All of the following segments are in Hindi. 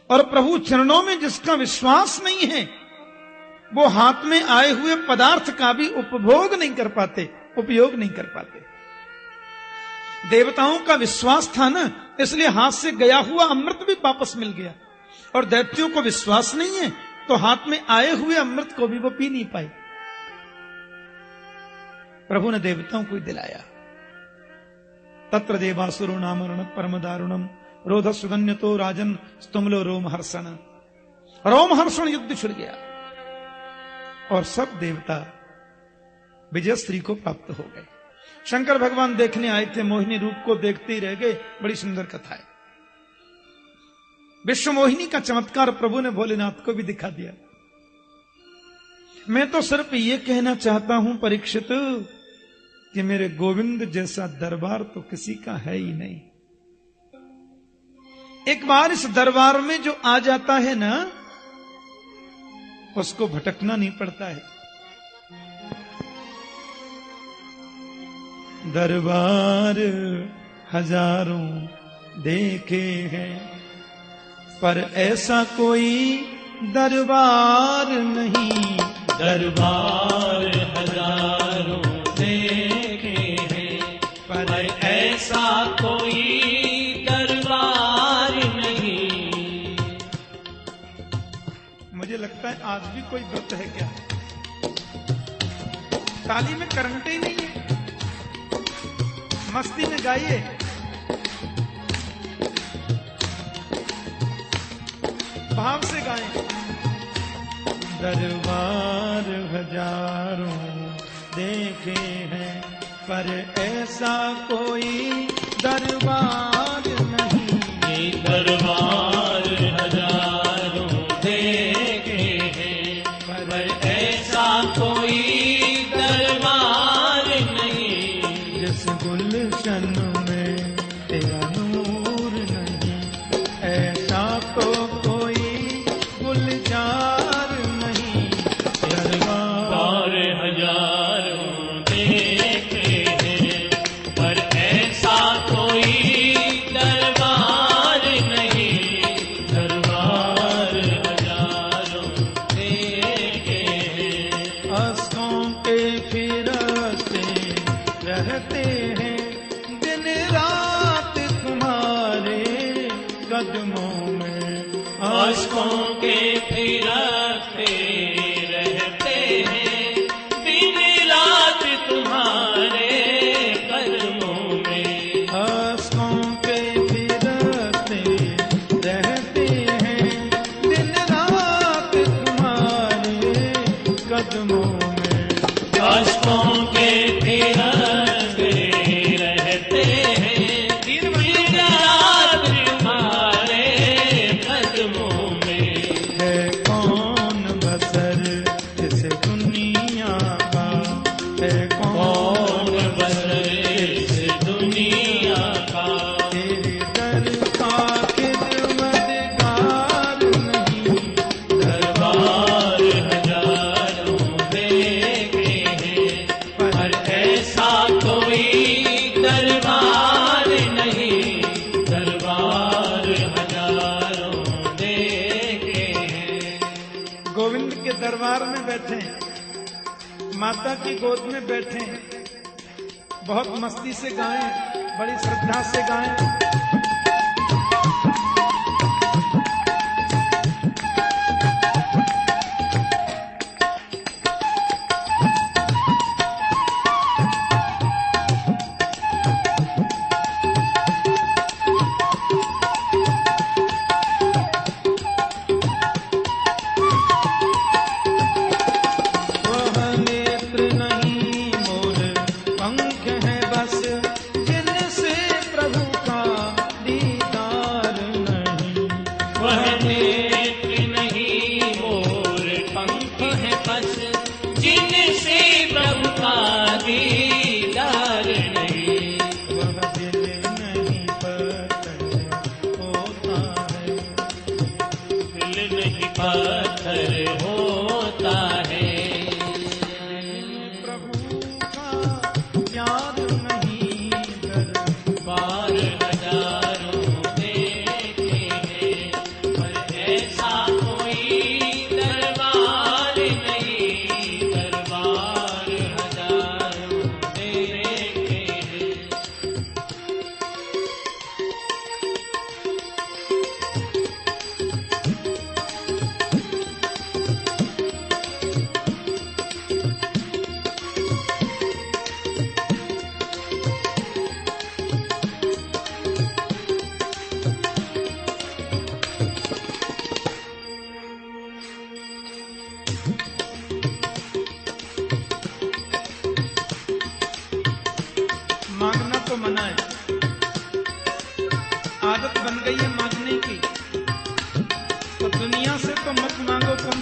और प्रभु चरणों में जिसका विश्वास नहीं है, वो हाथ में आए हुए पदार्थ का भी उपभोग नहीं कर पाते, उपयोग नहीं कर पाते। देवताओं का विश्वास था ना, इसलिए हाथ से गया हुआ अमृत भी वापस मिल गया। और दैत्यों को विश्वास नहीं है, तो हाथ में आए हुए अमृत को भी वो पी नहीं पाए। प्रभु ने देवताओं को ही दिलाया। तत्र देवासुरो नाम परम दारुणम रोध सुगन्य तो राजन स्तुमलो रोमहर्षण। रोमहर्षण युद्ध छिड़ गया और सब देवता विजय श्री को प्राप्त हो गए। शंकर भगवान देखने आए थे, मोहिनी रूप को देखते ही रह गए। बड़ी सुंदर कथा है। विश्व मोहिनी का चमत्कार प्रभु ने भोलेनाथ को भी दिखा दिया। मैं तो सिर्फ ये कहना चाहता हूं परीक्षित कि मेरे गोविंद जैसा दरबार तो किसी का है ही नहीं। एक बार इस दरबार में जो आ जाता है ना, उसको भटकना नहीं पड़ता है। दरबार हजारों देखे हैं, पर ऐसा कोई दरबार नहीं। दरबार हजारों देखे हैं, पर ऐसा कोई दरबार नहीं। मुझे लगता है आज भी कोई व्रत है क्या? ताली में करंटे ही नहीं है, मस्ती में गाइए। भाव से गाएं। दरबार हजारों देखे हैं, पर ऐसा कोई दरबार नहीं। दरबार हजारों देखे हैं, पर ऐसा कोई दरबार नहीं। जिस गुलशन में तेरा नूर नहीं, ऐसा तो कोई गुलजार नहीं। दरबार हजारों देखे हैं, पर ऐसा कोई दरबार नहीं। दरबार हजारों देखे हैं। आंसुओं के फिरते रहते हैं, दिन रात तुम्हारे कदमों में। आशिकों के फिरते रहते हैं, दिन रात तुम्हारे कदमों में। आंसुओं के फिरते रहते हैं, दिन रात तुम्हारे कदमों में। आशिकों के फिरते रहते हैं, दिन रात तुम्हारे कदमों में। है कौन बसर इस दुनिया का, है कौन कौन बसर इस दुनिया का। तेरे दर का खिदमतगार नहीं। दरबार हजारों देखे हैं, पर ऐसा कोई दरबार नहीं। दरबार हजारों देखे हैं। गोविंद के दरबार में बैठे, माता की गोद में बैठे, बहुत मस्ती से गाएं, बड़ी श्रद्धा से गाएं। वह नेत्र नहीं मोर पंख है बस, जिनसे प्रभु का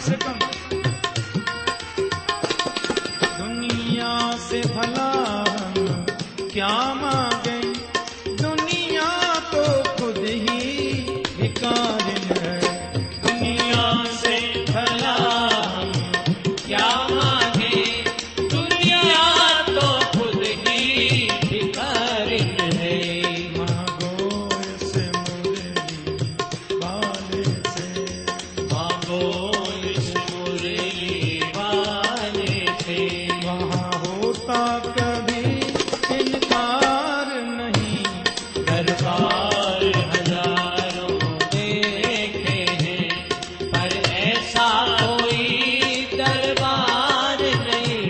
से कम। दुनिया से भला हम क्या मांगे, दुनिया तो खुद ही भिखारिन है। दुनिया से भला हम क्या मांगे, दुनिया तो खुद ही भिखारिन है। मांगो इस मुरली वाले से, मांगो इस मुरली वाले से, वहाँ होता कभी इनकार नहीं। दरबार हजारों देखे हैं, पर ऐसा कोई दरबार नहीं।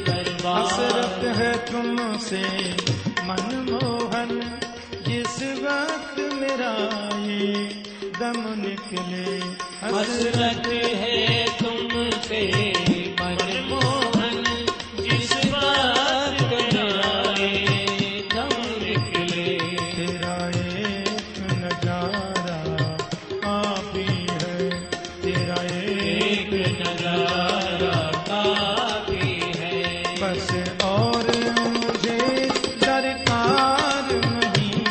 दरबार हसरत है तुमसे मनमोहन, जिस वक्त मेरा ये दम निकले। हसरत है तुमसे मनमोहन, जिस वक्त आए दम निकले। तेरा एक नजारा काफी है, तेरा एक एक नजारा काफी है, बस और मुझे दरकार नहीं।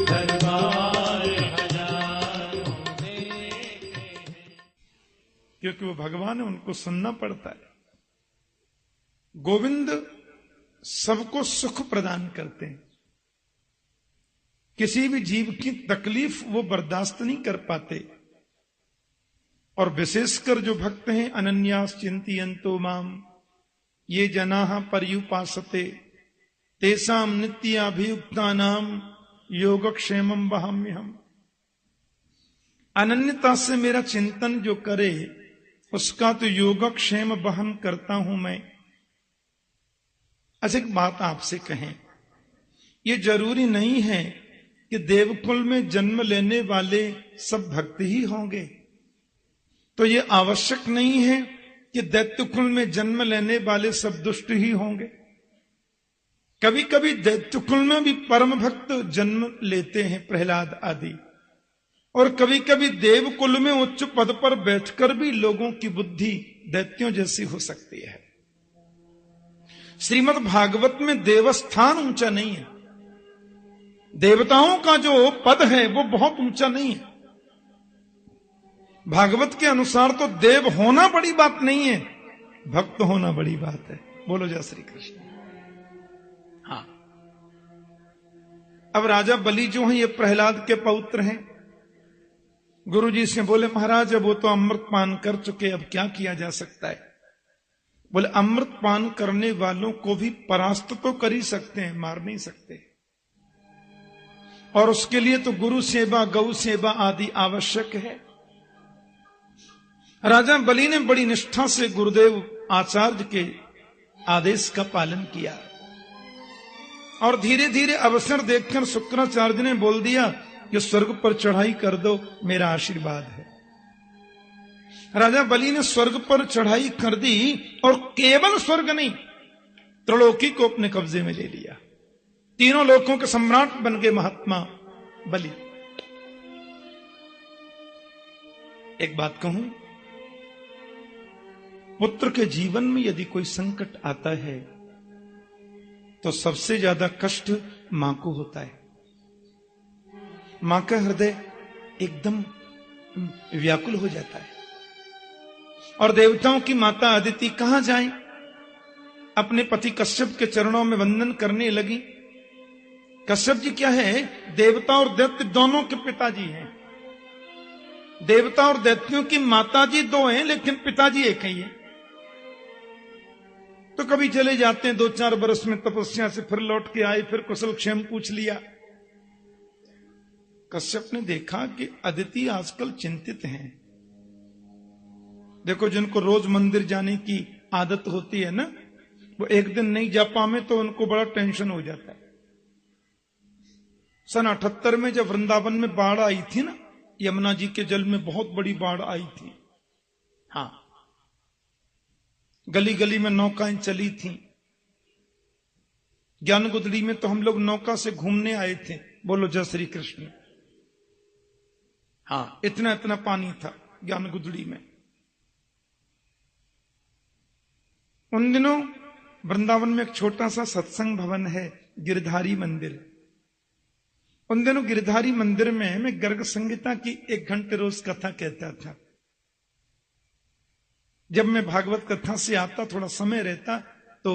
दरबार हजारों देखे हैं। क्योंकि वो भगवान है, उनको सुनना पड़ता है। गोविंद सबको सुख प्रदान करते हैं। किसी भी जीव की तकलीफ वो बर्दाश्त नहीं कर पाते। और विशेषकर जो भक्त हैं, अनन्यास चिंतयन्तो माम ये जनाः पर्युपासते तेषां नित्याभियुक्तानां योगक्षेमं वहाम्यहम्। अनन्यता से मेरा चिंतन जो करे, उसका तो योगक्षेम वहन करता हूं मैं। अच्छा, एक बात आपसे कहें, ये जरूरी नहीं है कि देवकुल में जन्म लेने वाले सब भक्त ही होंगे। तो ये आवश्यक नहीं है कि दैत्यकुल में जन्म लेने वाले सब दुष्ट ही होंगे। कभी कभी दैत्यकुल में भी परम भक्त जन्म लेते हैं, प्रहलाद आदि। और कभी कभी देवकुल में उच्च पद पर बैठकर भी लोगों की बुद्धि दैत्यों जैसी हो सकती है। श्रीमद् भागवत में देवस्थान ऊंचा नहीं है। देवताओं का जो पद है वो बहुत ऊंचा नहीं है। भागवत के अनुसार तो देव होना बड़ी बात नहीं है, भक्त होना बड़ी बात है। बोलो जय श्री कृष्ण। हाँ, अब राजा बलि जो है ये प्रहलाद के पौत्र हैं। गुरु जी से बोले, महाराज अब वो तो अमृत पान कर चुके, अब क्या किया जा सकता है? बोले, अमृत पान करने वालों को भी परास्त तो कर ही सकते हैं, मार नहीं सकते। और उसके लिए तो गुरु सेवा, गौ सेवा आदि आवश्यक है। राजा बलि ने बड़ी निष्ठा से गुरुदेव आचार्य के आदेश का पालन किया। और धीरे धीरे अवसर देखकर शुक्राचार्य ने बोल दिया कि स्वर्ग पर चढ़ाई कर दो, मेरा आशीर्वाद है। राजा बलि ने स्वर्ग पर चढ़ाई कर दी, और केवल स्वर्ग नहीं, त्रिलोकी को अपने कब्जे में ले लिया। तीनों लोकों के सम्राट बन गए महात्मा बलि। एक बात कहूं, पुत्र के जीवन में यदि कोई संकट आता है तो सबसे ज्यादा कष्ट मां को होता है। मां का हृदय एकदम व्याकुल हो जाता है। और देवताओं की माता अदिति कहां जाएं? अपने पति कश्यप के चरणों में वंदन करने लगी। कश्यप जी क्या है, देवता और दैत्य दोनों के पिताजी हैं। देवता और दैत्यों की माताजी दो हैं, लेकिन पिताजी एक ही है। तो कभी चले जाते हैं 2-4 बरस में तपस्या से, फिर लौट के आए, फिर कुशल क्षेम पूछ लिया। कश्यप ने देखा कि अदिति आजकल चिंतित हैं। देखो, जिनको रोज मंदिर जाने की आदत होती है ना, वो एक दिन नहीं जा पावे तो उनको बड़ा टेंशन हो जाता है। सन 78 में जब वृंदावन में बाढ़ आई थी ना, यमुना जी के जल में बहुत बड़ी बाढ़ आई थी। हाँ, गली गली में नौकाएं चली थी। ज्ञान गुदड़ी में तो हम लोग नौका से घूमने आए थे। बोलो जय श्री कृष्ण। हाँ, इतना इतना पानी था ज्ञान गुदड़ी में। उन दिनों वृंदावन में एक छोटा सा सत्संग भवन है, गिरधारी मंदिर। उन दिनों गिरधारी मंदिर में मैं गर्ग संहिता की 1 घंटे रोज कथा कहता था। जब मैं भागवत कथा से आता, थोड़ा समय रहता तो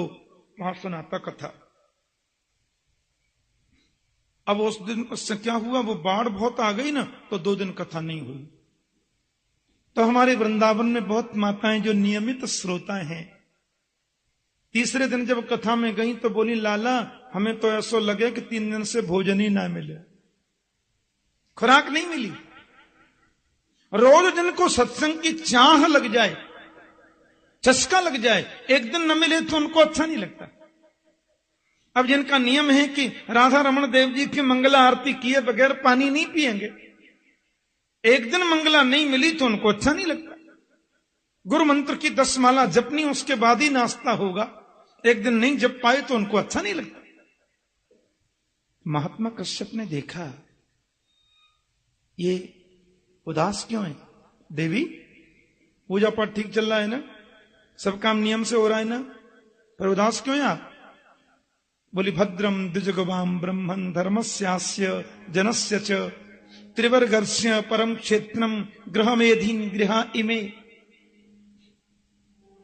वहां सुनाता कथा। अब उस दिन उससे क्या हुआ, वो बाढ़ बहुत आ गई ना, तो 2 दिन कथा नहीं हुई। तो हमारे वृंदावन में बहुत माताएं जो नियमित श्रोता हैं, तीसरे दिन जब कथा में गई तो बोली, लाला हमें तो ऐसा लगे कि 3 दिन से भोजन ही ना मिले, खुराक नहीं मिली। रोज जिनको सत्संग की चाह लग जाए, चस्का लग जाए, एक दिन न मिले तो उनको अच्छा नहीं लगता। अब जिनका नियम है कि राधा रमण देव जी की मंगला आरती किए बगैर पानी नहीं पिएंगे, एक दिन मंगला नहीं मिली तो उनको अच्छा नहीं लगता। गुरु मंत्र की 10 माला जपनी, उसके बाद ही नाश्ता होगा, एक दिन नहीं जप पाए तो उनको अच्छा नहीं लगता। महात्मा कश्यप ने देखा ये उदास क्यों है। देवी पूजा पाठ ठीक चल रहा है ना, सब काम नियम से हो रहा है ना, पर उदास क्यों है आप। बोली, भद्रम द्विजगवाम ब्रह्मन धर्मस्यास्य जनस्य च त्रिवर्गस्य परम क्षेत्रम गृहमेधीन गृहा इमे।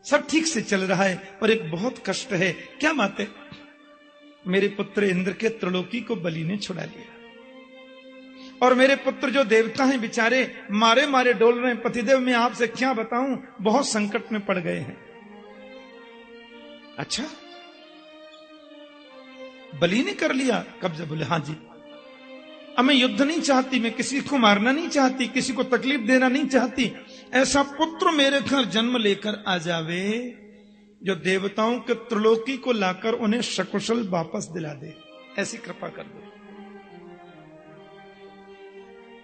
सब ठीक से चल रहा है, पर एक बहुत कष्ट है। क्या बात है। मेरे पुत्र इंद्र के त्रिलोकी को बलि ने छुड़ा लिया, और मेरे पुत्र जो देवता हैं बेचारे मारे मारे डोल रहे हैं। पतिदेव मैं आपसे क्या बताऊं, बहुत संकट में पड़ गए हैं। अच्छा, बलि ने कर लिया कब्जा। बोले, हाँ जी। अब मैं युद्ध नहीं चाहती, मैं किसी को मारना नहीं चाहती, किसी को तकलीफ देना नहीं चाहती। ऐसा पुत्र मेरे घर जन्म लेकर आ जावे जो देवताओं के त्रिलोकी को लाकर उन्हें सकुशल वापस दिला दे, ऐसी कृपा कर दो।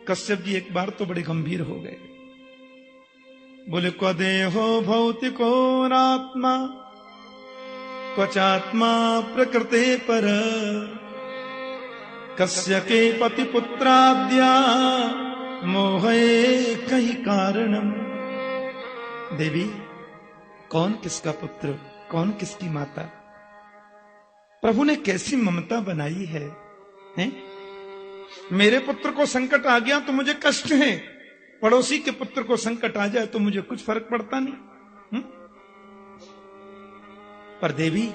कश्यप जी एक बार तो बड़े गंभीर हो गए। बोले, क्व देहो भौतिको नात्मा क्वचात्मा प्रकृते पर कस्य के पति पुत्राद्या मोहे कहीं कारणम। देवी, कौन किसका पुत्र, कौन किसकी माता, प्रभु ने कैसी ममता बनाई है, हैं? मेरे पुत्र को संकट आ गया तो मुझे कष्ट है, पड़ोसी के पुत्र को संकट आ जाए तो मुझे कुछ फर्क पड़ता नहीं। पर देवी,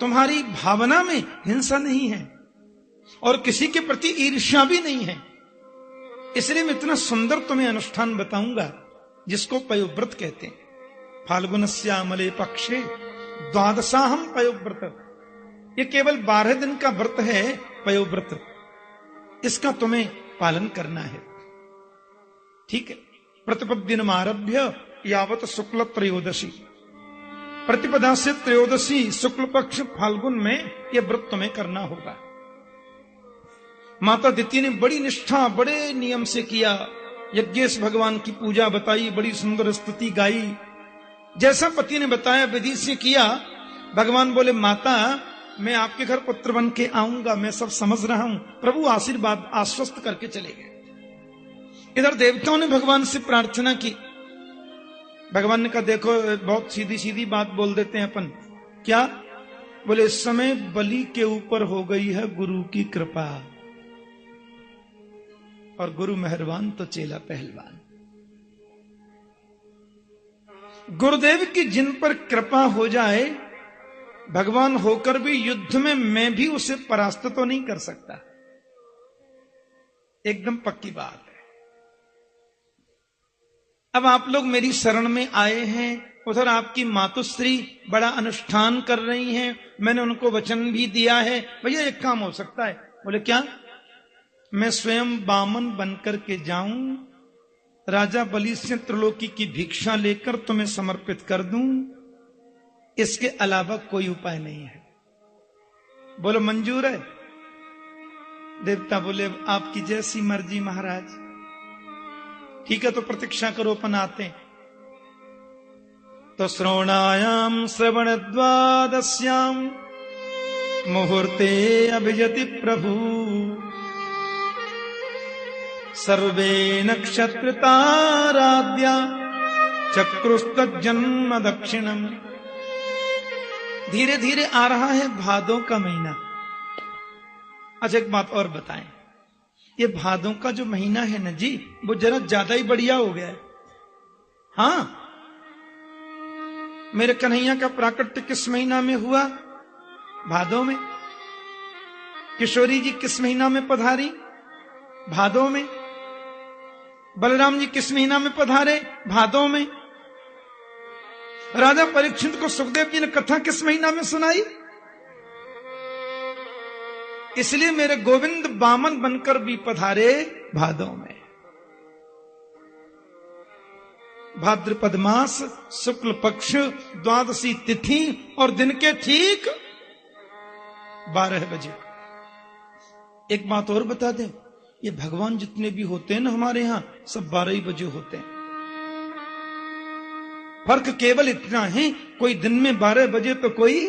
तुम्हारी भावना में हिंसा नहीं है और किसी के प्रति ईर्ष्या भी नहीं है, इसलिए मैं इतना सुंदर तुम्हें अनुष्ठान बताऊंगा जिसको पयोव्रत कहते हैं। फाल्गुनस्यामले पक्षे द्वादशाहम पयोव्रत। ये केवल 12 दिन का व्रत है पयोव्रत, इसका तुम्हें पालन करना है, ठीक है। प्रतिपद्दिनम आरभ्य यावत शुक्ल त्रयोदशी, प्रतिपदा से त्रयोदशी शुक्ल पक्ष फाल्गुन में यह व्रत तुम्हें करना होगा। माता दिति ने बड़ी निष्ठा, बड़े नियम से किया। यज्ञेश भगवान की पूजा बताई, बड़ी सुंदर स्तुति गाई, जैसा पति ने बताया विधि से किया। भगवान बोले, माता मैं आपके घर पुत्र बन के आऊंगा, मैं सब समझ रहा हूं। प्रभु आशीर्वाद आश्वस्त करके चले गए। इधर देवताओं ने भगवान से प्रार्थना की। भगवान ने कहा, देखो बहुत सीधी सीधी बात बोल देते हैं अपन। क्या? बोले, इस समय बलि के ऊपर हो गई है गुरु की कृपा, और गुरु मेहरबान तो चेला पहलवान। गुरुदेव की जिन पर कृपा हो जाए, भगवान होकर भी युद्ध में मैं भी उसे परास्त तो नहीं कर सकता, एकदम पक्की बात है। अब आप लोग मेरी शरण में आए हैं, उधर आपकी मातुश्री बड़ा अनुष्ठान कर रही हैं, मैंने उनको वचन भी दिया है। भैया एक काम हो सकता है। बोले, क्या? मैं स्वयं बामन बनकर के जाऊं, राजा बलि से त्रिलोकी की भिक्षा लेकर तुम्हें समर्पित कर दूं, इसके अलावा कोई उपाय नहीं है। बोलो, मंजूर है? देवता बोले, आपकी जैसी मर्जी महाराज। ठीक है, तो प्रतीक्षा करो, अपन आते हैं। तो श्रवणायाम श्रवण द्वादश्याम मुहूर्ते अभिजति प्रभु सर्वे नक्षत्र ताराद्या चक्रुस्तज्जन्म दक्षिणम धीरे धीरे आ रहा है भादों का महीना। अच्छा एक बात और बताएं, ये भादों का जो महीना है ना जी, वो जरा ज्यादा ही बढ़िया हो गया है। हाँ, मेरे कन्हैया का प्राकट्य किस महीना में हुआ? भादों में। किशोरी जी किस महीना में पधारी? भादों में। बलराम जी किस महीना में पधारे? भादों में। राजा परीक्षित को सुखदेव जी ने कथा किस महीना में सुनाई? इसलिए मेरे गोविंद बामन बनकर भी पधारे भादों में। भाद्रपद मास शुक्ल पक्ष द्वादशी तिथि और दिन के ठीक 12 बजे। एक बात और बता दें, ये भगवान जितने भी होते हैं ना हमारे यहां, सब 12 ही बजे होते हैं। फर्क केवल इतना है, कोई दिन में 12 बजे तो कोई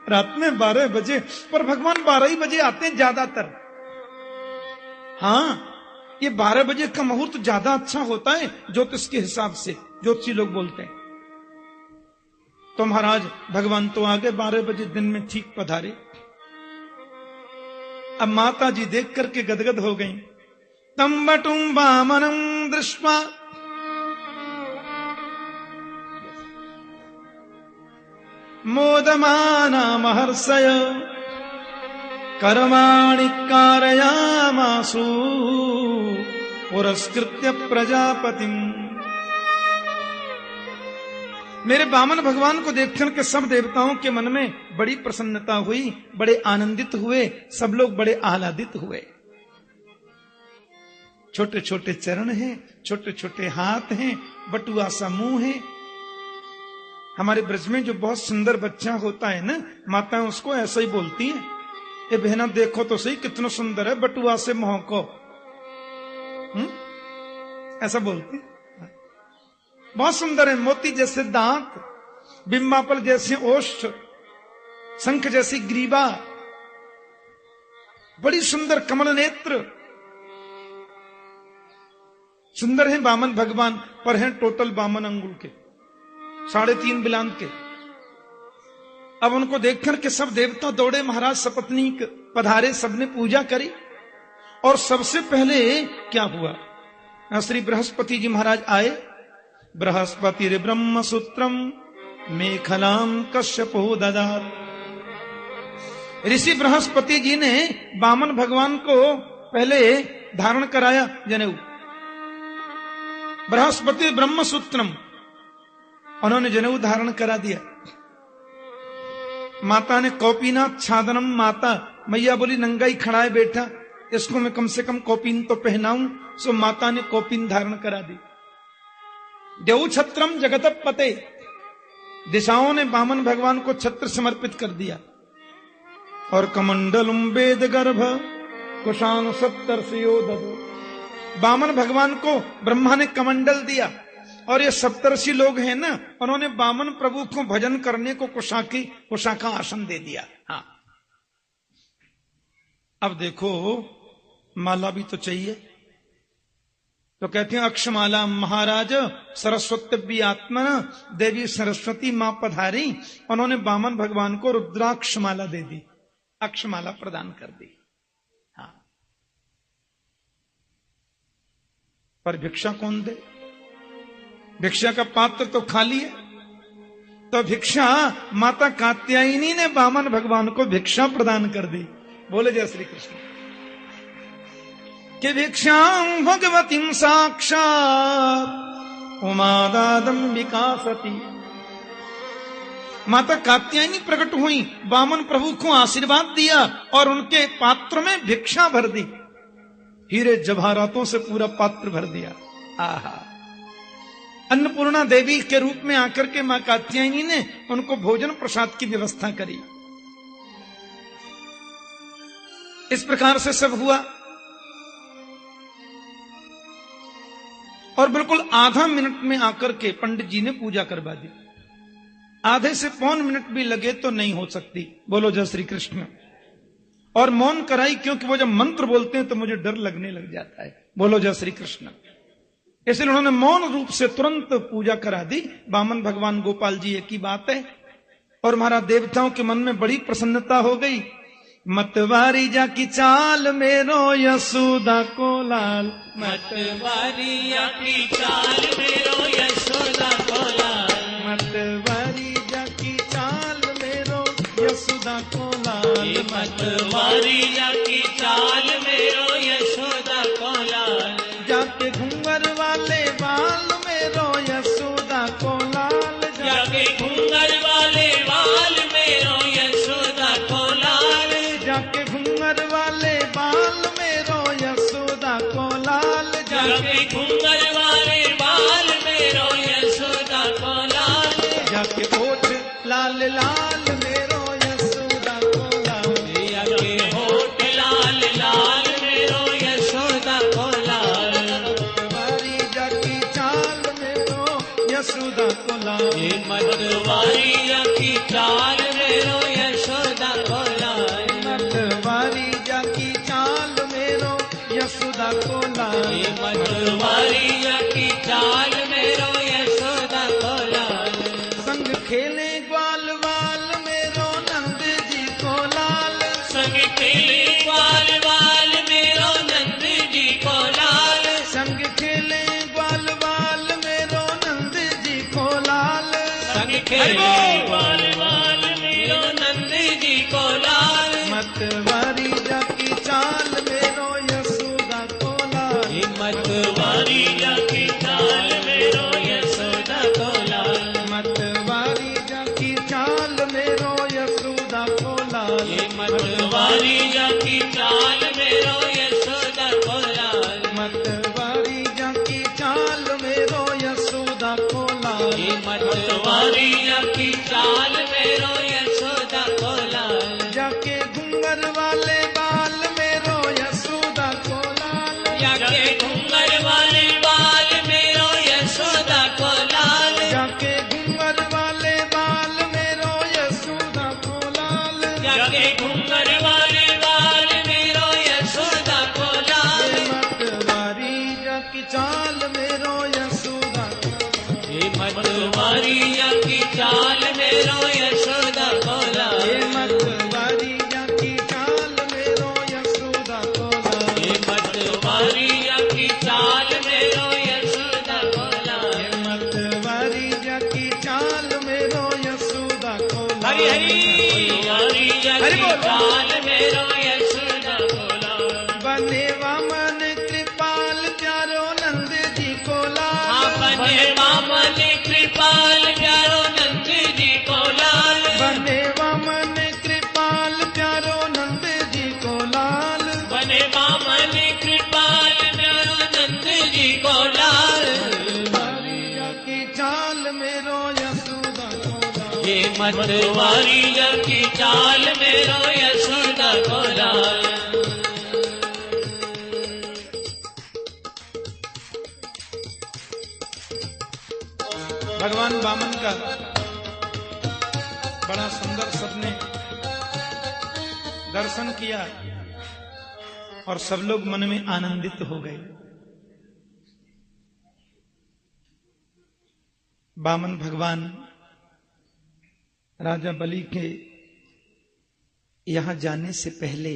रात में 12 बजे, पर भगवान 12 ही बजे आते हैं ज्यादातर। हाँ, ये 12 बजे का मुहूर्त ज्यादा अच्छा होता है ज्योतिष के हिसाब से, ज्योतिषी लोग बोलते हैं। तो महाराज भगवान तो आगे 12 बजे दिन में ठीक पधारे। अब माता जी देख करके गदगद हो गई। तम बटुम वामनम दृष्ट्वा मोदमाना महर्षय कर्माणि कारयामासु पुरस्कृत्य प्रजापतिम। मेरे वामन भगवान को देखकर के सब देवताओं के मन में बड़ी प्रसन्नता हुई, बड़े आनंदित हुए, सब लोग बड़े आह्लादित हुए। छोटे छोटे चरण हैं, छोटे छोटे हाथ हैं, बटुआ सा मुंह है। हमारे ब्रज में जो बहुत सुंदर बच्चा होता है ना, माताएं उसको ऐसा ही बोलती हैं, ये बहना देखो तो सही कितना सुंदर है, बटुआ से मुंह को। ऐसा बोलती, बहुत सुंदर है, मोती जैसे दांत, बिंबापल जैसे ओष्ठ, शंख जैसी ग्रीवा, बड़ी सुंदर कमल नेत्र। सुंदर है वामन भगवान, पर हैं टोटल 52 अंगुल के, 3.5 बिलांत के। अब उनको देखकर के सब देवता दौड़े, महाराज सपत्नीक पधारे, सबने पूजा करी। और सबसे पहले क्या हुआ, श्री बृहस्पति जी महाराज आए। बृहस्पति ब्रह्म सूत्रम मेखलाम कश्यपो ददात। ऋषि बृहस्पति जी ने वामन भगवान को पहले धारण कराया जनेऊ। बृहस्पति ब्रह्म सूत्रम, उन्होंने जनेऊ धारण करा दिया। माता ने कौपीनाथ छादनम, माता मैया बोली नंगा ही खड़ा है बेटा, इसको मैं कम से कम कौपीन तो पहनाऊं। सो माता ने कौपीन धारण करा दी। देव छत्रम जगत पते, दिशाओं ने वामन भगवान को छत्र समर्पित कर दिया। और कमंडलुम वेद गर्भ कुशान सप्तर्षियो ददो, वामन भगवान को ब्रह्मा ने कमंडल दिया। और ये सप्तर्षि लोग हैं ना, उन्होंने वामन प्रभु को भजन करने को कुशाका आसन दे दिया। हाँ, अब देखो माला भी तो चाहिए, तो कहते हैं अक्षमाला महाराज सरस्वती आत्मा, देवी सरस्वती मां पधारी। उन्होंने वामन भगवान को रुद्राक्षमाला दे दी, अक्षमाला प्रदान कर दी। हाँ, पर भिक्षा कौन दे? भिक्षा का पात्र तो खाली है। तो भिक्षा माता कात्यायनी ने वामन भगवान को भिक्षा प्रदान कर दी। बोले जय श्री कृष्ण। कि भिक्षां भगवतीं साक्षात उमादादम विकासती। माता कात्यायनी प्रकट हुई, वामन प्रभु को आशीर्वाद दिया और उनके पात्र में भिक्षा भर दी। हीरे जवाहरातों से पूरा पात्र भर दिया। आहा, अन्नपूर्णा देवी के रूप में आकर के मां कात्यायनी ने उनको भोजन प्रसाद की व्यवस्था करी। इस प्रकार से सब हुआ। और बिल्कुल आधा मिनट में आकर के पंडित जी ने पूजा करवा दी। आधे से पौन मिनट भी लगे तो नहीं हो सकती। बोलो जय श्री कृष्ण। और मौन कराई, क्योंकि वो जब मंत्र बोलते हैं तो मुझे डर लगने लग जाता है। बोलो जय श्री कृष्ण। इसलिए उन्होंने मौन रूप से तुरंत पूजा करा दी। वामन भगवान गोपाल जी एक ही बात है, और महाराज देवताओं के मन में बड़ी प्रसन्नता हो गई। मतवारी जा की चाल मेरो यशोदा को लाल, मतवारिया की चाल मेरो यशोदा को लाल, मतवारी जा की चाल मेरो यशोदा को लाल, मतवारिया की चाल मेरो यशोदा को लाल, जाके घूंगर वाले बाल मेरो यशोदा को लाल, जाके घूंगर वाले बाल मेरो यशोदा को लाल, जाके घूंगर वाले बाल मेरो यशोदा को लाल, जाके घूंगर वाले बाल मेरो यशोदा को लाल, जाके ओठ लाल लाल मेरो यशोदा को लाल, जाके होठ लाल लाल मेरो यशोदा को लाल, मतवारी जा की चाल मेरो यशोदा को लाल, मतवारिया की चाल मेरो यशोदा को लाल, मतवारी जा की चाल मेरो यशोदा को लाल, मतवारिया की चाल मेरो यशोदा को लाल, संग खेले ग्वाल वाल मेरो नंद जी को लाल, संग खेले ग्वाल वाल मेरो नंद जी को लाल, संग खेले ग्वाल वाल मेरो नंद जी को लाल, संग खेले ग्वाल वाल मेरो नंद जी को लाल, मतवारी जा की चाल मेरो यशोदा को लाल, मतवारिया की चाल मेरो यशोदा को लाल, मतवारी जा की चाल मेरो यशोदा को लाल, मतवारिया की चाल मेरो यशोदा को लाल, मतवारी जा की चाल मेरो यशोदा को लाल, मतवारिया की चाल मेरो यशोदा को लाल, जाके घूंगर वाले बाल मेरो यशोदा को लाल, जाके घूंगर वाले बाल मेरो यशोदा को लाल, जाके घूंगर वाले बाल मेरो यशोदा को लाल, जाके घूंगर वाले बाल मेरो यशोदा को लाल, मतवारी जा की चाल मेरो यशोदा को लाल, मतवारिया की चाल मेरो यशोदा को लाल, मतवारी जा की चाल मेरो यशोदा को लाल, मतवारिया की चाल मेरो यशोदा को लाल, मतवारी जा की चाल मेरो यशोदा को लाल, हरि हरि हरि की चाल मेरो यशोदा को लाल, बने वामन कृपाल प्यारो नंद जी को लाल, बने वामन कृपाल प्यारो नंद जी को लाल, बने वामन कृपाल प्यारो नंद जी को लाल, बने वामन कृपाल प्यारो नंद जी को लाल, मतवारिया की चाल मेरो यशोदा को लाल, ये मतवारिया की चाल मेरो यशोदा को लाल, भगवान वामन का बड़ा सुंदर सबने दर्शन किया और सब लोग मन में आनंदित हो गए। वामन भगवान राजा बलि के यहां जाने से पहले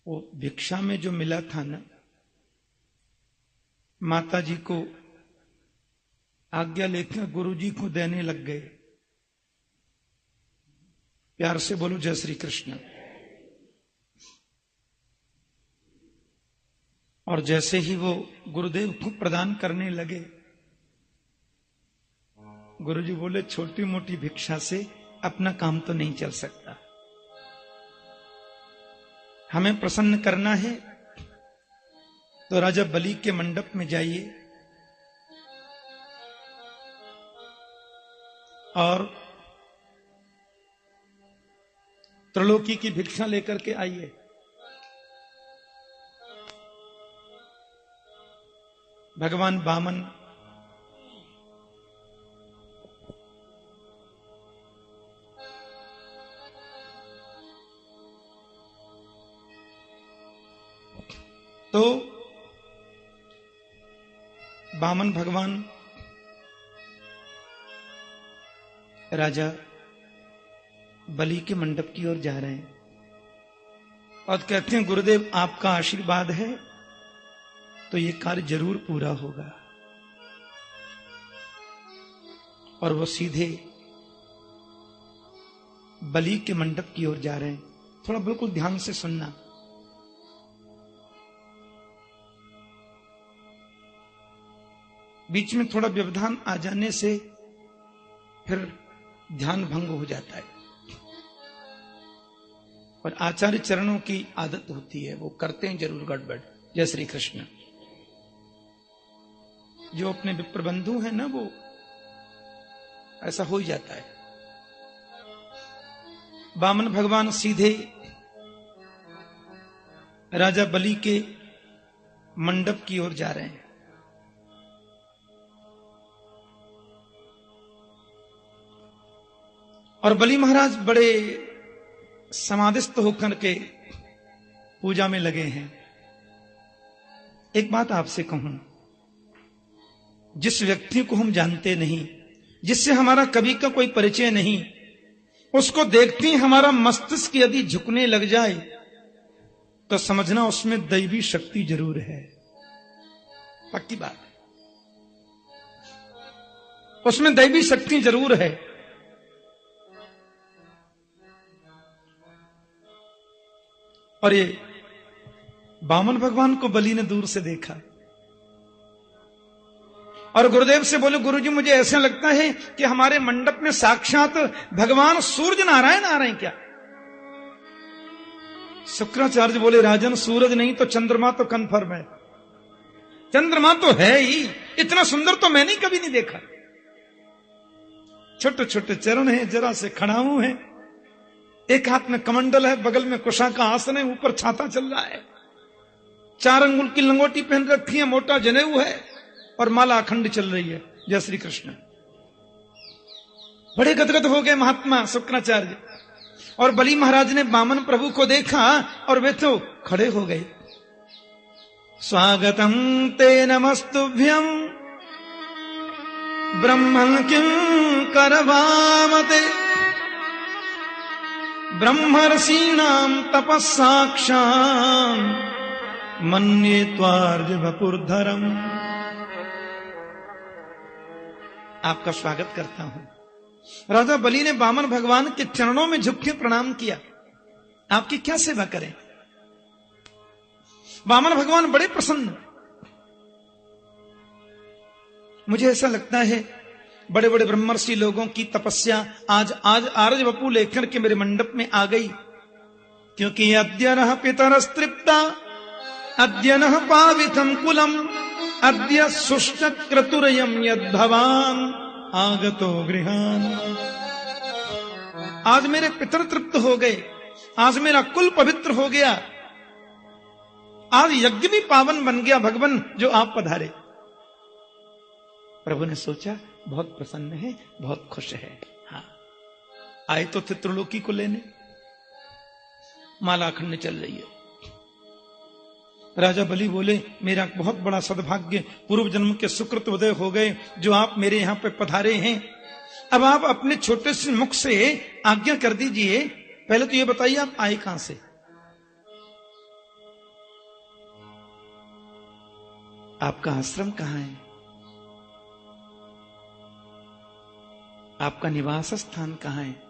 वो भिक्षा में जो मिला था ना, माता जी को आज्ञा लेकर गुरु जी को देने लग गए। प्यार से बोलो जय श्री कृष्ण। और जैसे ही वो गुरुदेव को प्रदान करने लगे, गुरुजी बोले छोटी मोटी भिक्षा से अपना काम तो नहीं चल सकता, हमें प्रसन्न करना है तो राजा बलि के मंडप में जाइए और त्रिलोकी की भिक्षा लेकर के आइए। भगवान वामन तो वामन भगवान राजा बलि के मंडप की ओर जा रहे हैं और कहते हैं गुरुदेव आपका आशीर्वाद है तो ये कार्य जरूर पूरा होगा। और वो सीधे बलि के मंडप की ओर जा रहे हैं। थोड़ा बिल्कुल ध्यान से सुनना। बीच में थोड़ा व्यवधान आ जाने से फिर ध्यान भंग हो जाता है और आचार्य चरणों की आदत होती है, वो करते हैं जरूर गड़बड़। जय श्री कृष्ण। जो अपने विप्र बंधु हैं ना, वो ऐसा हो ही जाता है। वामन भगवान सीधे राजा बलि के मंडप की ओर जा रहे हैं। और बलि महाराज बड़े समाधिस्थ होकर के पूजा में लगे हैं। एक बात आपसे कहूं, जिस व्यक्ति को हम जानते नहीं, जिससे हमारा कभी का कोई परिचय नहीं, उसको देखते ही हमारा मस्तिष्क यदि झुकने लग जाए तो समझना उसमें दैवी शक्ति जरूर है। पक्की बात है, उसमें दैवी शक्ति जरूर है। और ये वामन भगवान को बलि ने दूर से देखा और गुरुदेव से बोले, गुरुजी मुझे ऐसा लगता है कि हमारे मंडप में साक्षात भगवान सूर्य नारायण आ रहे हैं क्या? शुक्राचार्य बोले, राजन सूरज नहीं तो चंद्रमा तो कन्फर्म है। चंद्रमा तो है ही, इतना सुंदर तो मैंने कभी नहीं देखा। छोटे छोटे चरण हैं, जरा से खड़ाऊ हैं, एक हाथ में कमंडल है, बगल में कुशा का आसन है, ऊपर छाता चल रहा है, 4 अंगुल की लंगोटी पहन रखी है, मोटा जनेऊ है और माला अखंड चल रही है। जय श्री कृष्ण। बड़े गदगद हो गए महात्मा शुक्राचार्य। और बलि महाराज ने वामन प्रभु को देखा और वे तो खड़े हो गए। स्वागतम ते नमस्तुभ्यं ब्रह्मं किं करवामते ब्रह्मर्षीणां तपस्साक्षां मन्ये त्वार्य वपुर्धरम्। आपका स्वागत करता हूं। राजा बलि ने वामन भगवान के चरणों में झुक के प्रणाम किया। आपकी क्या सेवा करें? वामन भगवान बड़े प्रसन्न। मुझे ऐसा लगता है बड़े बड़े ब्रह्मर्षि लोगों की तपस्या आज आरज वपु लेकर के मेरे मंडप में आ गई, क्योंकि अद्य नः पितरस्तृप्ता अद्य नः पावितं कुलम अद्य सुष्ट क्रतुरयं यद्भवान् आगतो गृहान्। आज मेरे पितर तृप्त हो गए, आज मेरा कुल पवित्र हो गया, आज यज्ञ भी पावन बन गया भगवान जो आप पधारे। प्रभु ने सोचा बहुत प्रसन्न है, बहुत खुश है। हाँ, आए तो थे त्रिलोकी को लेने। माला अखंड चल रही है। राजा बलि बोले, मेरा बहुत बड़ा सद्भाग्य, पूर्व जन्म के सुकृत उदय हो गए जो आप मेरे यहां पे पधारे हैं। अब आप अपने छोटे से मुख से आज्ञा कर दीजिए। पहले तो ये बताइए आप आए कहां से? आपका आश्रम कहां है? आपका निवास स्थान कहां है?